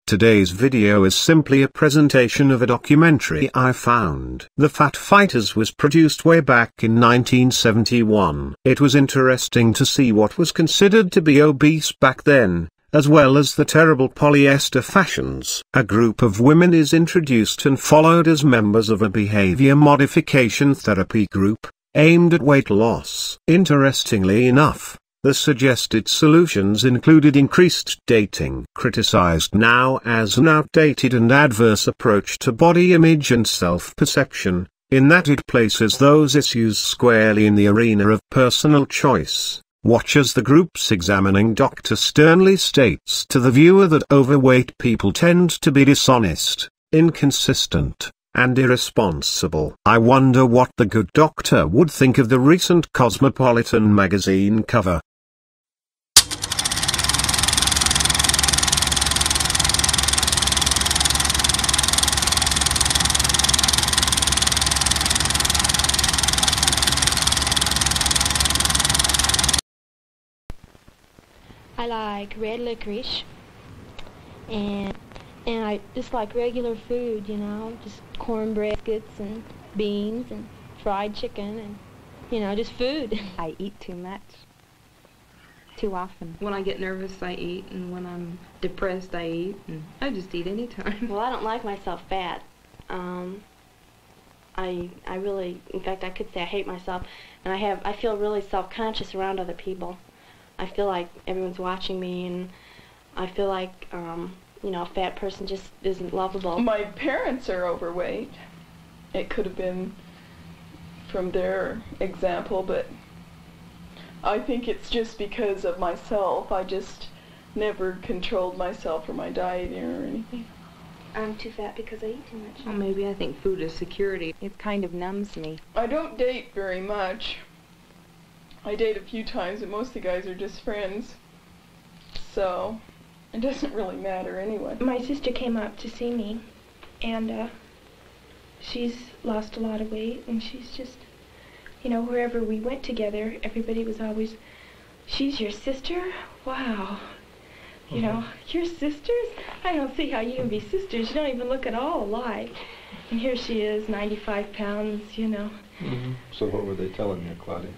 Today's video is simply a presentation of a documentary I found. The Fat Fighters was produced way back in 1971. It was interesting to see what was considered to be obese back then, as well as the terrible polyester fashions. A group of women is introduced and followed as members of a behavior modification therapy group, aimed at weight loss. Interestingly enough, the suggested solutions included increased dating, criticized now as an outdated and adverse approach to body image and self-perception, in that it places those issues squarely in the arena of personal choice. Watch as the group's examining doctor sternly states to the viewer that overweight people tend to be dishonest, inconsistent, and irresponsible. I wonder what the good doctor would think of the recent Cosmopolitan magazine cover. I like red licorice, and I just like regular food, you know, just cornbread, biscuits, and beans, and fried chicken, and, you know, just food. I eat too much, too often. When I get nervous, I eat, and when I'm depressed, I eat, and I just eat any time. Well, I don't like myself fat. I really, in fact, I could say I hate myself, and I feel really self-conscious around other people. I feel like everyone's watching me, and I feel like, you know, a fat person just isn't lovable. My parents are overweight. It could have been from their example, but I think it's just because of myself. I just never controlled myself or my dieting or anything. I'm too fat because I eat too much. Well, maybe I think food is security. It kind of numbs me. I don't date very much. I date a few times, and most of the guys are just friends, so it doesn't really matter anyway. My sister came up to see me, and she's lost a lot of weight, and she's just, you know, wherever we went together, everybody was always, "She's your sister? Wow. You know, your sisters? I don't see how you can be sisters. You don't even look at all alike." And here she is, 95 pounds, you know. So what were they telling you, Claudia?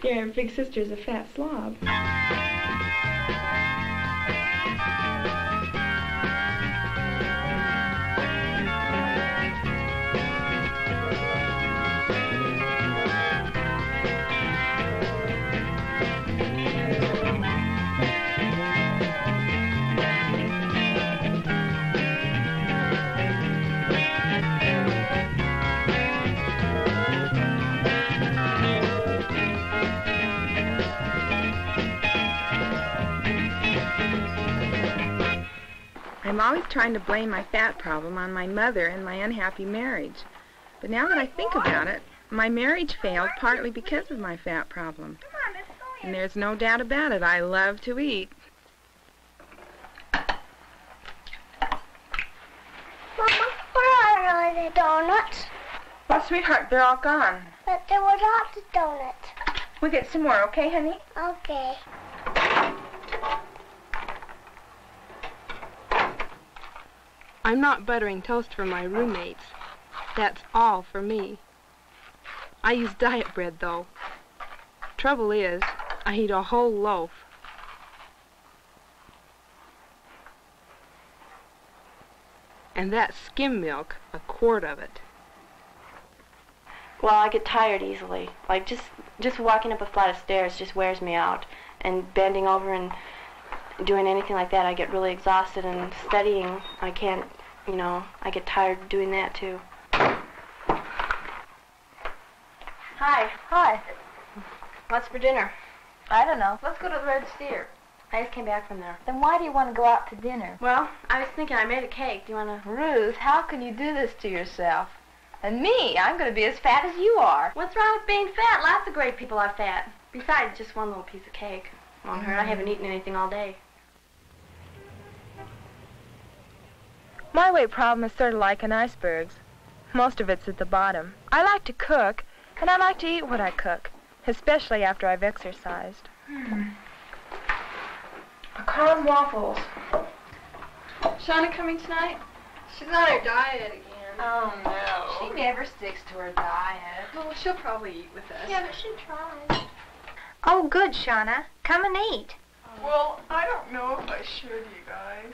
Your big sister's a fat slob. I'm always trying to blame my fat problem on my mother and my unhappy marriage. But now that I think about it, my marriage failed partly because of my fat problem. And there's no doubt about it, I love to eat. Mama, where are all the donuts? Well, sweetheart, they're all gone. But there were lots of donuts. We'll get some more, okay, honey? Okay. I'm not buttering toast for my roommates. That's all for me. I use diet bread, though. Trouble is, I eat a whole loaf. And that's skim milk, a quart of it. Well, I get tired easily. Like, just walking up a flight of stairs just wears me out. And bending over and doing anything like that, I get really exhausted, and studying, I can't, you know, I get tired doing that too. Hi. Hi. What's for dinner? I don't know. Let's go to the Red Steer. I just came back from there. Then why do you want to go out to dinner? Well, I was thinking I made a cake. Do you want to... Ruth, how can you do this to yourself? And me, I'm going to be as fat as you are. What's wrong with being fat? Lots of great people are fat. Besides, just one little piece of cake won't hurt. I haven't eaten anything all day. My weight problem is sort of like an iceberg's. Most of it's at the bottom. I like to cook, and I like to eat what I cook, especially after I've exercised. Pecan waffles. Shauna coming tonight? She's on her diet again. Oh, no. She never sticks to her diet. Oh, well, she'll probably eat with us. Yeah, but she tries. Oh, good, Shauna. Come and eat. Well, I don't know if I should, you guys.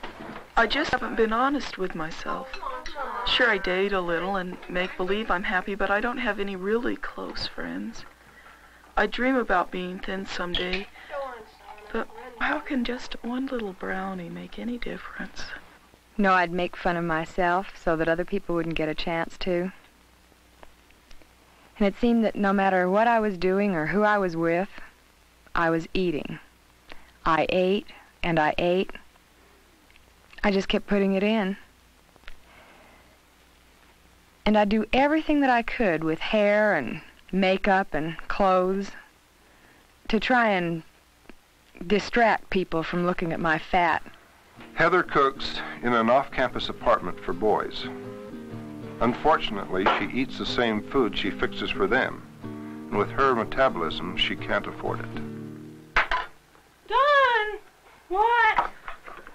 I just haven't been honest with myself. Sure, I date a little and make believe I'm happy, but I don't have any really close friends. I dream about being thin someday, but how can just one little brownie make any difference? No, I'd make fun of myself so that other people wouldn't get a chance to. And it seemed that no matter what I was doing or who I was with, I was eating. I ate, and I ate. I just kept putting it in. And I'd do everything that I could with hair and makeup and clothes to try and distract people from looking at my fat. Heather cooks in an off-campus apartment for boys. Unfortunately, she eats the same food she fixes for them. And with her metabolism, she can't afford it. Dawn! What?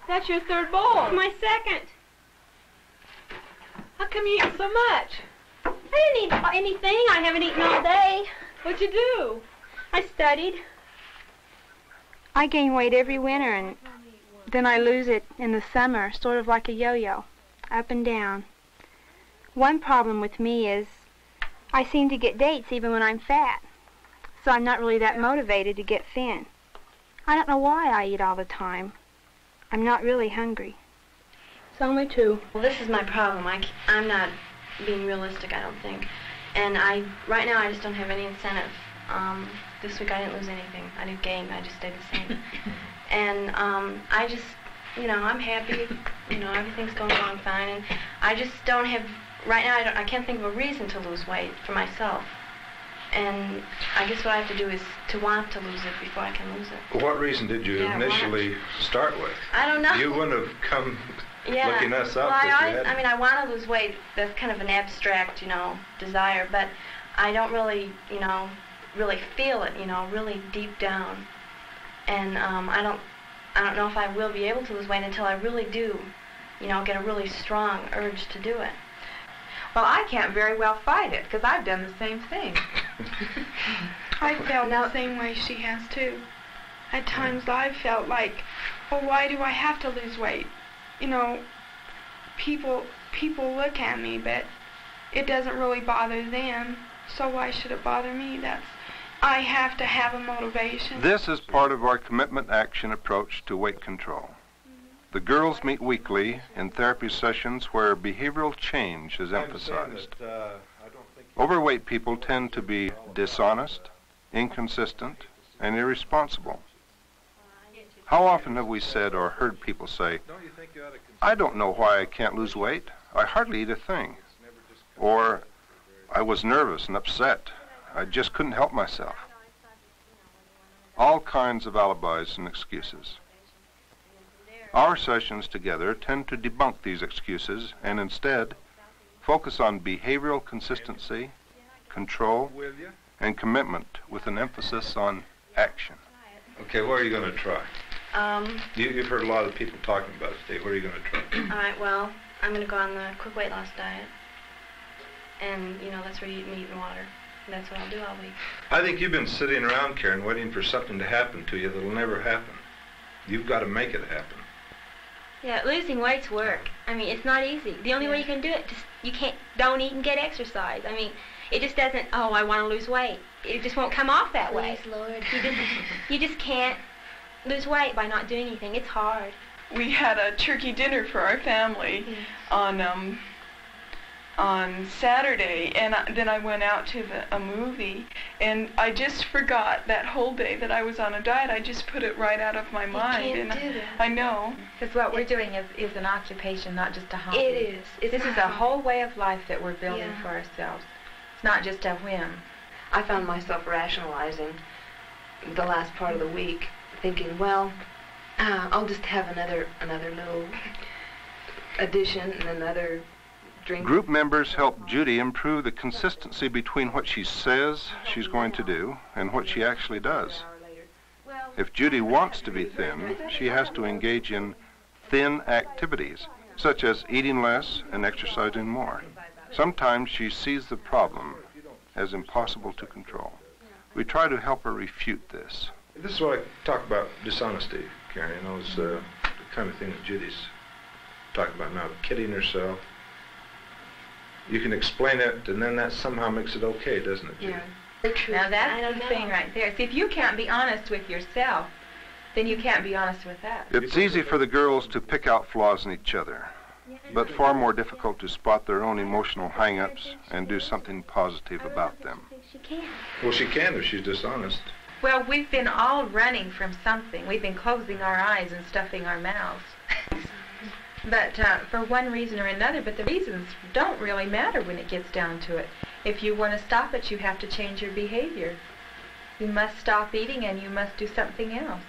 That's your third bowl. My second. How come you eat so much? I didn't eat anything. I haven't eaten all day. What'd you do? I studied. I gain weight every winter and then I lose it in the summer, sort of like a yo-yo, up and down. One problem with me is I seem to get dates even when I'm fat, so I'm not really that motivated to get thin. I don't know why I eat all the time. I'm not really hungry. It's only 2. Well, this is my problem. I'm not being realistic, I don't think. And right now I just don't have any incentive. This week I didn't lose anything. I didn't gain. I just stayed the same. And I just, I'm happy. Everything's going along fine. And I just don't have, right now I can't think of a reason to lose weight for myself. And I guess what I have to do is to want to lose it before I can lose it. What reason did you initially start with? I don't know. You wouldn't have come looking us up. Well, I want to lose weight. That's kind of an abstract, desire. But I don't really, really feel it, really deep down. And I don't know if I will be able to lose weight until I really do, get a really strong urge to do it. Well, I can't very well fight it, because I've done the same thing. I felt the same way she has, too. At times I've felt like, well, why do I have to lose weight? People look at me, but it doesn't really bother them, so why should it bother me? I have to have a motivation. This is part of our commitment action approach to weight control. The girls meet weekly in therapy sessions where behavioral change is emphasized. Overweight people tend to be dishonest, inconsistent, and irresponsible. How often have we said or heard people say, I don't know why I can't lose weight. I hardly eat a thing. Or, I was nervous and upset. I just couldn't help myself. All kinds of alibis and excuses. Our sessions together tend to debunk these excuses and instead focus on behavioral consistency, control, and commitment with an emphasis on action. Okay, what are you going to try? You've heard a lot of people talking about it today. What are you going to try? All right, well, I'm going to go on the quick weight loss diet. And, that's where you eat meat and water. And that's what I'll do all week. I think you've been sitting around, Karen, waiting for something to happen to you that'll never happen. You've got to make it happen. Yeah, losing weight's work. It's not easy. The only way you can do it, don't eat and get exercise. It just doesn't, I want to lose weight. It just won't come off that way. Please, Lord. You just can't lose weight by not doing anything. It's hard. We had a turkey dinner for our family on Saturday, and then I went out to a movie, and I just forgot that whole day that I was on a diet. I just put it right out of my mind. You can't do that. I know. Because what we're doing is an occupation, not just a hobby. It is. This is a whole way of life that we're building for ourselves. It's not just a whim. I found myself rationalizing the last part of the week, thinking, well, I'll just have another little addition and another drink. Group members help Judy improve the consistency between what she says she's going to do and what she actually does. If Judy wants to be thin, she has to engage in thin activities such as eating less and exercising more. Sometimes she sees the problem as impossible to control. We try to help her refute this. This is what I talk about dishonesty, Karen. You know, it's the kind of thing that Judy's talking about now, kidding herself. You can explain it, and then that somehow makes it okay, doesn't it, Judy? Yeah. Now that's the thing right there. See, if you can't be honest with yourself, then you can't be honest with us. It's easy for the girls to pick out flaws in each other, but far more difficult to spot their own emotional hang-ups and do something positive about them. Well, she can if she's dishonest. Well, we've been all running from something. We've been closing our eyes and stuffing our mouths. But for one reason or another, but the reasons don't really matter when it gets down to it. If you want to stop it, you have to change your behavior. You must stop eating and you must do something else.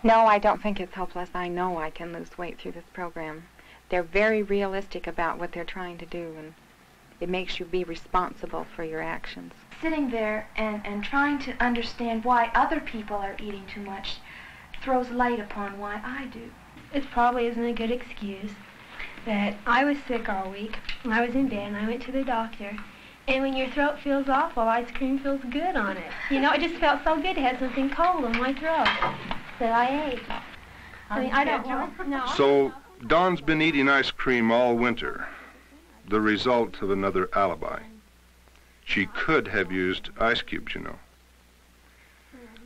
No, I don't think it's hopeless. I know I can lose weight through this program. They're very realistic about what they're trying to do, and it makes you be responsible for your actions. Sitting there and trying to understand why other people are eating too much throws light upon why I do. It probably isn't a good excuse that I was sick all week. I was in bed and I went to the doctor. And when your throat feels awful, ice cream feels good on it. You know, it just felt so good to have something cold in my throat that I ate. I mean, I don't want, no. So Dawn's been eating ice cream all winter, the result of another alibi. She could have used ice cubes, you know.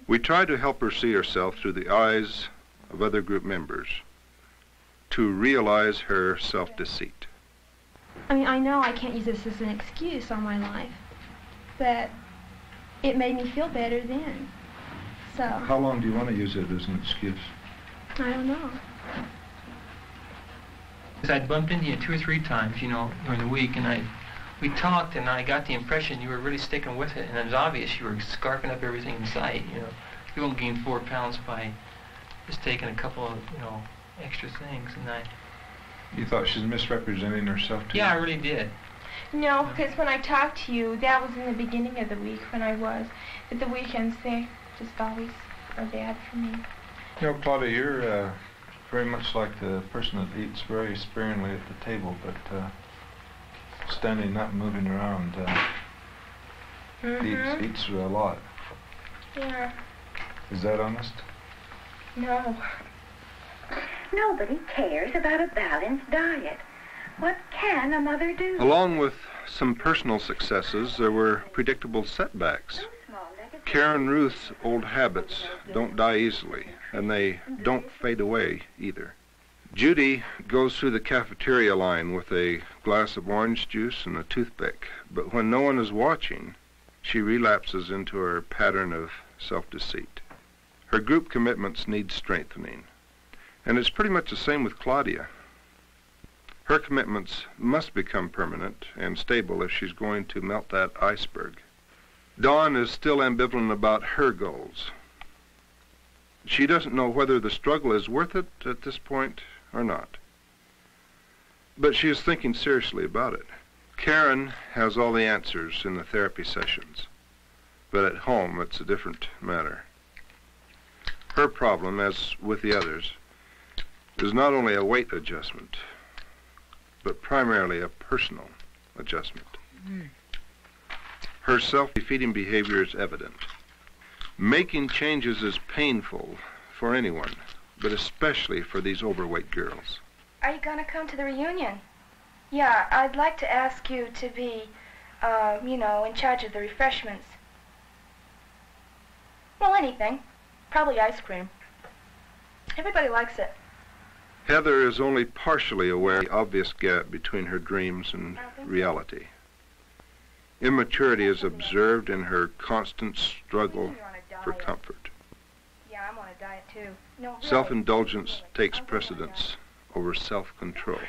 We try to help her see herself through the eyes of other group members, to realize her self-deceit. I mean, I know I can't use this as an excuse on my life, but it made me feel better then. So. How long do you want to use it as an excuse? I don't know. I'd bumped into you 2 or 3 times, you know, during the week, and we talked, and I got the impression you were really sticking with it, and it was obvious you were scarfing up everything in sight, you know. You won't gain 4 pounds by just taking a couple of, you know, extra things, and You thought she was misrepresenting herself too? Yeah, I really did. No, because when I talked to you, that was in the beginning of the week when I was. But the weekends, they just always are bad for me. You know, Claudia, you're very much like the person that eats very sparingly at the table, but standing up, moving around, eats a lot. Yeah. Is that honest? No. Nobody cares about a balanced diet. What can a mother do? Along with some personal successes, there were predictable setbacks. Karen Ruth's old habits don't die easily, and they don't fade away either. Judy goes through the cafeteria line with a glass of orange juice and a toothpick, but when no one is watching, she relapses into her pattern of self-deceit. Her group commitments need strengthening, and it's pretty much the same with Claudia. Her commitments must become permanent and stable if she's going to melt that iceberg. Dawn is still ambivalent about her goals. She doesn't know whether the struggle is worth it at this point or not. But she is thinking seriously about it. Karen has all the answers in the therapy sessions, but at home it's a different matter. Her problem, as with the others, is not only a weight adjustment, but primarily a personal adjustment. Her self-defeating behavior is evident. Making changes is painful for anyone, but especially for these overweight girls. Are you going to come to the reunion? Yeah, I'd like to ask you to be, in charge of the refreshments. Well, anything. Probably ice cream. Everybody likes it. Heather is only partially aware of the obvious gap between her dreams and reality. Immaturity is observed in her constant struggle for comfort. Yeah, I'm on a diet too. No, really. Self-indulgence takes precedence over self-control.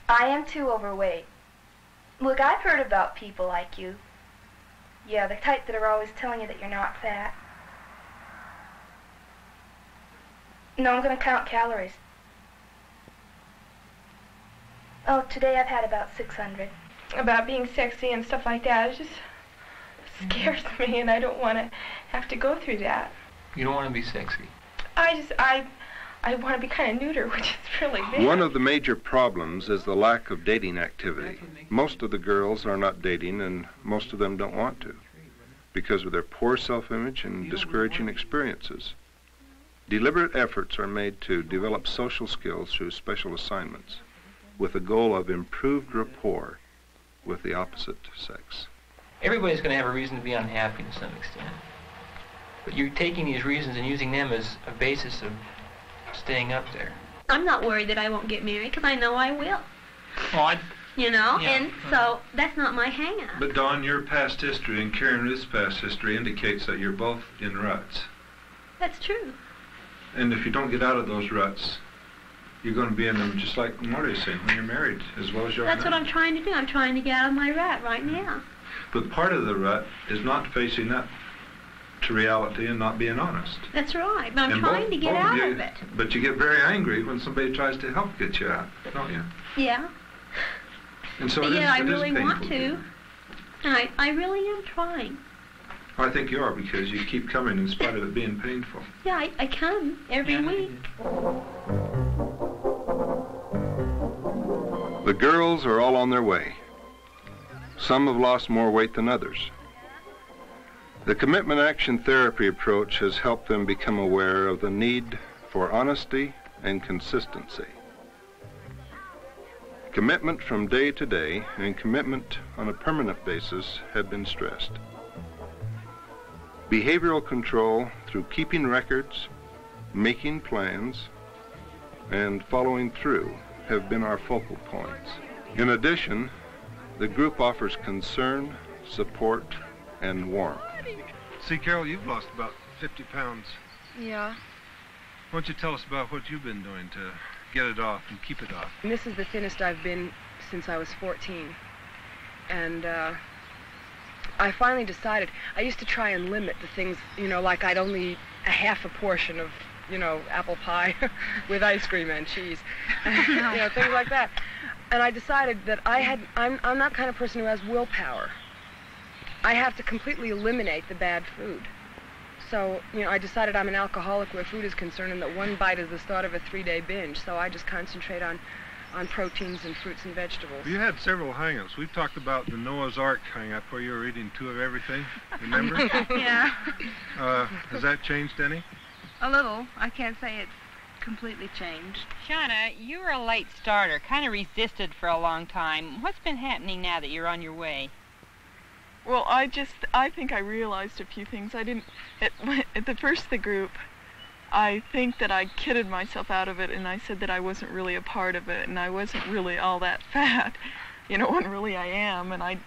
I am too overweight. Look, I've heard about people like you. Yeah, the type that are always telling you that you're not fat. No, I'm going to count calories. Oh, today I've had about 600. About being sexy and stuff like that, it just scares me, and I don't want to have to go through that. You don't want to be sexy. I want to be kind of neuter, which is really big. One of the major problems is the lack of dating activity. Most of the girls are not dating, and most of them don't want to, because of their poor self-image and discouraging experiences. Deliberate efforts are made to develop social skills through special assignments, with the goal of improved rapport with the opposite sex. Everybody's going to have a reason to be unhappy to some extent. But you're taking these reasons and using them as a basis of staying up there. I'm not worried that I won't get married because I know I will. Oh, and so that's not my hang-up. But Dawn, your past history and Karen Ruth's past history indicates that you're both in ruts. That's true. And if you don't get out of those ruts, you're going to be in them just like Marty's saying when you're married, as well as you are now. That's what I'm trying to do. I'm trying to get out of my rut right now. But part of the rut is not facing up to reality and not being honest. That's right, but I'm trying to get out of it. But you get very angry when somebody tries to help get you out, don't you? Yeah. And so I really want to. And I really am trying. I think you are, because you keep coming in spite of it being painful. Yeah, I come every week. The girls are all on their way. Some have lost more weight than others. The commitment action therapy approach has helped them become aware of the need for honesty and consistency. Commitment from day to day and commitment on a permanent basis have been stressed. Behavioral control through keeping records, making plans, and following through have been our focal points. In addition, the group offers concern, support, and warmth. See, Carol, you've lost about 50 pounds. Yeah. Why don't you tell us about what you've been doing to get it off and keep it off? And this is the thinnest I've been since I was 14. And I finally decided, I used to try and limit the things, like I'd only eat a half a portion of, apple pie with ice cream and cheese, things like that. And I decided that I'm that kind of person who has willpower. I have to completely eliminate the bad food. So, I decided I'm an alcoholic where food is concerned, and that one bite is the start of a 3-day binge. So I just concentrate on proteins and fruits and vegetables. You had several hang-ups. We've talked about the Noah's Ark hang-up where you were eating 2 of everything, remember? Yeah. Has that changed any? A little. I can't say it's completely changed. Shauna, you were a late starter, kind of resisted for a long time. What's been happening now that you're on your way? Well, I think I realized a few things. I didn't, at the first of the group, I think that I kidded myself out of it, and I said that I wasn't really a part of it, and I wasn't really all that fat, when really I am, and I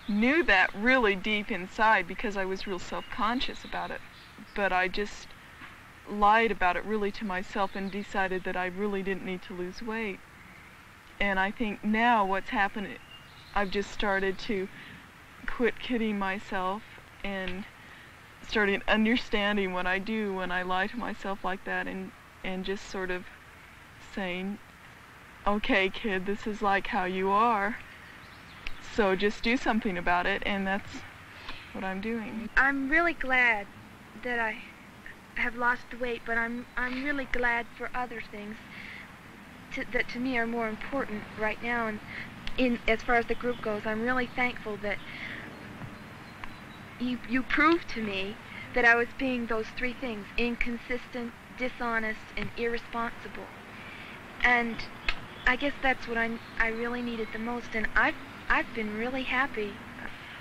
knew that really deep inside because I was real self-conscious about it, but I just lied about it really to myself and decided that I really didn't need to lose weight. And I think now what's happened, I've just started to quit kidding myself and started understanding what I do when I lie to myself like that, and just sort of saying, okay, kid, this is like how you are, so just do something about it, and that's what I'm doing. I'm really glad that I have lost weight, but I'm really glad for other things that to me are more important right now, and as far as the group goes, I'm really thankful that you proved to me that I was being those three things: inconsistent, dishonest, and irresponsible. And I guess that's what I really needed the most, and I've been really happy.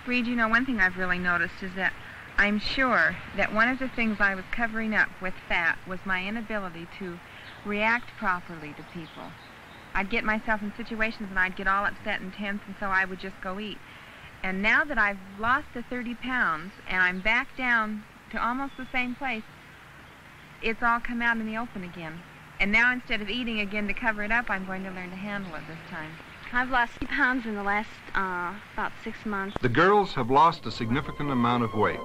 Reed, you know, one thing I've really noticed is that I'm sure that one of the things I was covering up with fat was my inability to react properly to people. I'd get myself in situations and I'd get all upset and tense, and so I would just go eat. And now that I've lost the 30 pounds and I'm back down to almost the same place, it's all come out in the open again. And now instead of eating again to cover it up, I'm going to learn to handle it this time. I've lost 3 pounds in the last about 6 months. The girls have lost a significant amount of weight.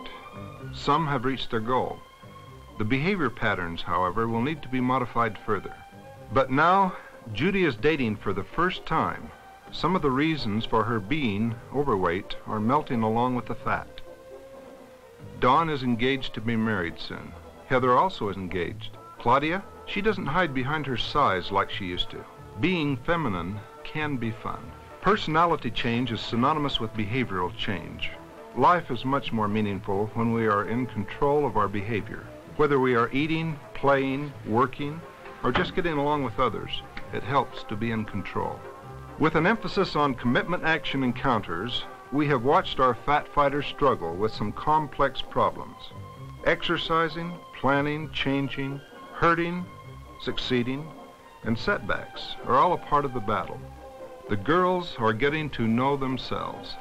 Some have reached their goal. The behavior patterns, however, will need to be modified further. But now, Judy is dating for the first time. Some of the reasons for her being overweight are melting along with the fat. Dawn is engaged to be married soon. Heather also is engaged. Claudia, she doesn't hide behind her size like she used to. Being feminine can be fun. Personality change is synonymous with behavioral change. Life is much more meaningful when we are in control of our behavior. Whether we are eating, playing, working, or just getting along with others, it helps to be in control. With an emphasis on commitment action encounters, we have watched our fat fighters struggle with some complex problems. Exercising, planning, changing, hurting, succeeding, and setbacks are all a part of the battle. The girls are getting to know themselves.